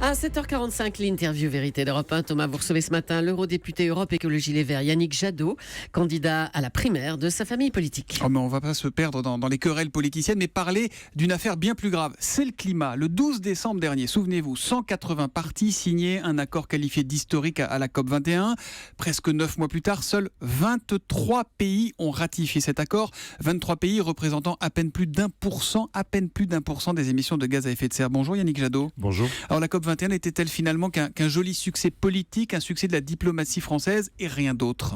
À 7h45, l'interview Vérité d'Europe 1. Thomas, vous recevez ce matin l'eurodéputé Europe Écologie Les Verts, Yannick Jadot, candidat à la primaire de sa famille politique. Oh mais on ne va pas se perdre dans les querelles politiciennes, mais parler d'une affaire bien plus grave. C'est le climat. Le 12 décembre dernier, souvenez-vous, 180 partis signaient un accord qualifié d'historique à la COP21. Presque 9 mois plus tard, seuls 23 pays ont ratifié cet accord. 23 pays représentant à peine plus d'1% des émissions de gaz à effet de serre. Bonjour Yannick Jadot. Bonjour. Alors la COP21 était-elle finalement qu'un joli succès politique, un succès de la diplomatie française et rien d'autre ?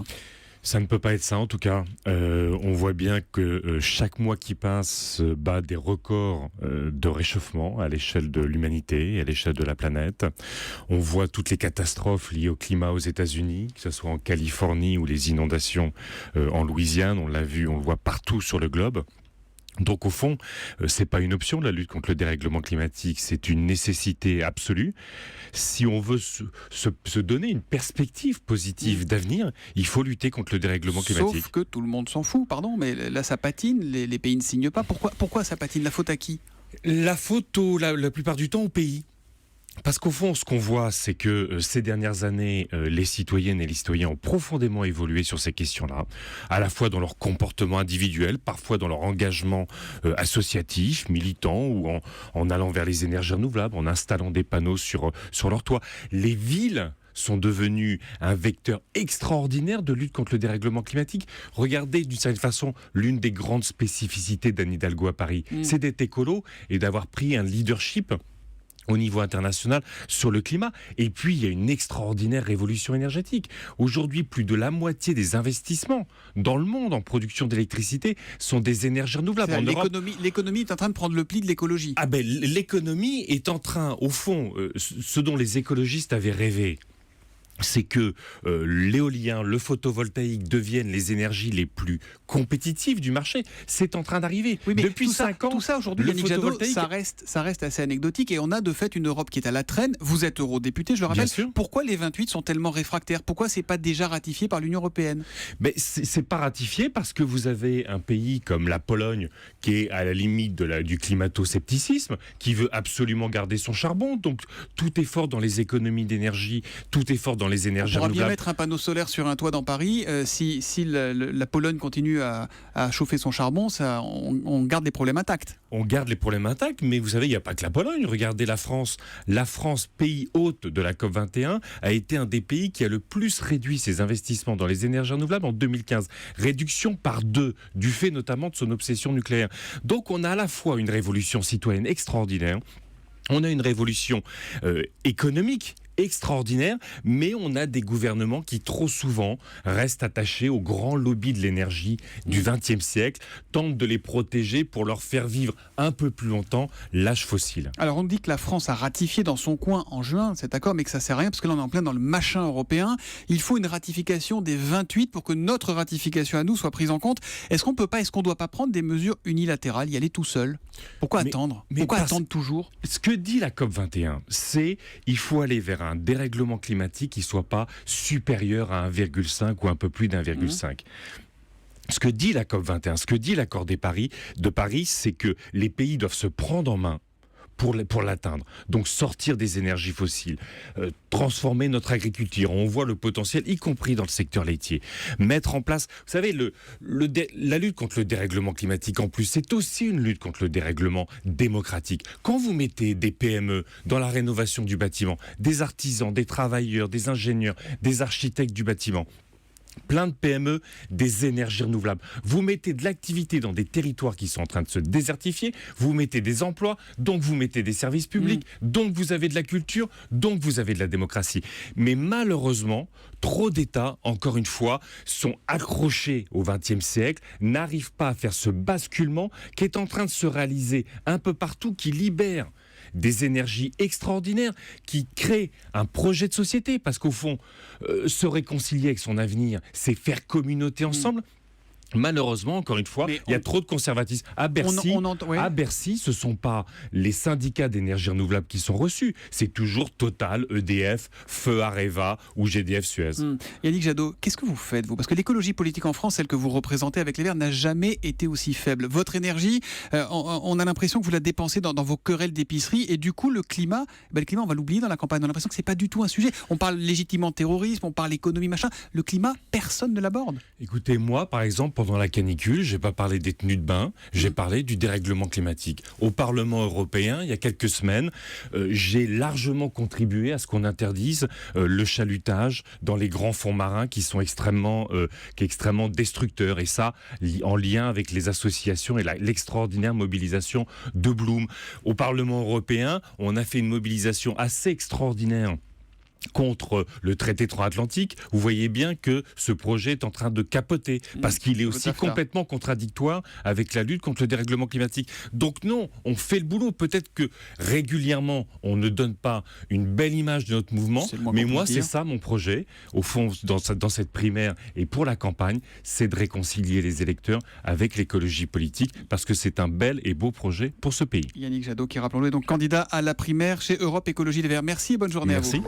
Ça ne peut pas être ça en tout cas. On voit bien que chaque mois qui passe bat des records de réchauffement à l'échelle de l'humanité et à l'échelle de la planète. On voit toutes les catastrophes liées au climat aux États-Unis, que ce soit en Californie ou les inondations en Louisiane. On l'a vu, on le voit partout sur le globe. Donc au fond, c'est pas une option la lutte contre le dérèglement climatique, c'est une nécessité absolue. Si on veut se donner une perspective positive d'avenir, il faut lutter contre le dérèglement climatique. Sauf que tout le monde s'en fout, pardon, mais là ça patine, les pays ne signent pas. Pourquoi ça patine ? La faute à qui ? La faute la plupart du temps au pays. Parce qu'au fond, ce qu'on voit, c'est que ces dernières années, les citoyennes et les citoyens ont profondément évolué sur ces questions-là, à la fois dans leur comportement individuel, parfois dans leur engagement associatif, militant, ou en allant vers les énergies renouvelables, en installant des panneaux sur leur toit. Les villes sont devenus un vecteur extraordinaire de lutte contre le dérèglement climatique. Regardez d'une certaine façon l'une des grandes spécificités d'Anne Hidalgo à Paris, c'est d'être écolo et d'avoir pris un leadership au niveau international sur le climat. Et puis, il y a une extraordinaire révolution énergétique. Aujourd'hui, plus de la moitié des investissements dans le monde en production d'électricité sont des énergies renouvelables. L'économie est en train de prendre le pli de l'écologie. L'économie est en train, au fond, ce dont les écologistes avaient rêvé, c'est que l'éolien, le photovoltaïque deviennent les énergies les plus compétitives du marché. C'est en train d'arriver. Oui, mais depuis 5 ans, tout ça aujourd'hui, Yannick Jadot, ça reste assez anecdotique et on a de fait une Europe qui est à la traîne. Vous êtes eurodéputé, je le rappelle. Pourquoi les 28 sont tellement réfractaires ? Pourquoi c'est pas déjà ratifié par l'Union européenne ? Mais c'est pas ratifié parce que vous avez un pays comme la Pologne qui est à la limite du climato-scepticisme, qui veut absolument garder son charbon. Donc tout effort dans les économies d'énergie, tout effort dans les énergies renouvelables. On pourra bien mettre un panneau solaire sur un toit dans Paris. Si la Pologne continue à chauffer son charbon, on garde les problèmes intacts. On garde les problèmes intacts, mais vous savez, il n'y a pas que la Pologne. Regardez la France. La France, pays hôte de la COP21, a été un des pays qui a le plus réduit ses investissements dans les énergies renouvelables en 2015. Réduction par 2, du fait notamment de son obsession nucléaire. Donc on a à la fois une révolution citoyenne extraordinaire, on a une révolution économique extraordinaire, mais on a des gouvernements qui trop souvent restent attachés aux grands lobbies de l'énergie du XXe siècle, tentent de les protéger pour leur faire vivre un peu plus longtemps l'âge fossile. Alors on dit que la France a ratifié dans son coin en juin cet accord, mais que ça sert à rien parce que là on est en plein dans le machin européen. Il faut une ratification des 28 pour que notre ratification à nous soit prise en compte. Est-ce qu'on doit pas prendre des mesures unilatérales, y aller tout seul ? Pourquoi attendre ? Pourquoi attendre toujours ? Ce que dit la COP21, c'est il faut aller vers un dérèglement climatique qui ne soit pas supérieur à 1,5 ou un peu plus d'1,5. Ce que dit la COP21, ce que dit l'accord de Paris, c'est que les pays doivent se prendre en main pour l'atteindre. Donc sortir des énergies fossiles, transformer notre agriculture. On voit le potentiel, y compris dans le secteur laitier. Mettre en place, vous savez, la lutte contre le dérèglement climatique, en plus, c'est aussi une lutte contre le dérèglement démocratique. Quand vous mettez des PME dans la rénovation du bâtiment, des artisans, des travailleurs, des ingénieurs, des architectes du bâtiment, plein de PME, des énergies renouvelables. Vous mettez de l'activité dans des territoires qui sont en train de se désertifier, vous mettez des emplois, donc vous mettez des services publics, donc vous avez de la culture, donc vous avez de la démocratie. Mais malheureusement, trop d'États, encore une fois, sont accrochés au XXe siècle, n'arrivent pas à faire ce basculement qui est en train de se réaliser un peu partout, qui libère des énergies extraordinaires, qui créent un projet de société, parce qu'au fond, se réconcilier avec son avenir, c'est faire communauté ensemble. Malheureusement, encore une fois, il y a trop de conservatisme. À Bercy, ce ne sont pas les syndicats d'énergie renouvelable qui sont reçus. C'est toujours Total, EDF, Feu Areva ou GDF Suez. Yannick Jadot, qu'est-ce que vous faites, vous ? Parce que l'écologie politique en France, celle que vous représentez avec les Verts, n'a jamais été aussi faible. Votre énergie, on a l'impression que vous la dépensez dans vos querelles d'épicerie. Et du coup, le climat, on va l'oublier dans la campagne. On a l'impression que ce n'est pas du tout un sujet. On parle légitimement de terrorisme, on parle économie, machin. Le climat, personne ne l'aborde. Écoutez, moi, par exemple, pendant la canicule, je n'ai pas parlé des tenues de bain, j'ai parlé du dérèglement climatique. Au Parlement européen, il y a quelques semaines, j'ai largement contribué à ce qu'on interdise le chalutage dans les grands fonds marins qui sont extrêmement destructeurs. Et ça, en lien avec les associations et l'extraordinaire mobilisation de Bloom. Au Parlement européen, on a fait une mobilisation assez extraordinaire contre le traité transatlantique. Vous voyez bien que ce projet est en train de capoter parce qu'il est aussi complètement contradictoire avec la lutte contre le dérèglement climatique. Donc non, on fait le boulot. Peut-être que régulièrement, on ne donne pas une belle image de notre mouvement, mais moi, c'est ça mon projet. Au fond, dans cette primaire et pour la campagne, c'est de réconcilier les électeurs avec l'écologie politique parce que c'est un bel et beau projet pour ce pays. Yannick Jadot, qui, rappelons-le, est donc candidat à la primaire chez Europe Écologie Les Verts. Merci et bonne journée à vous.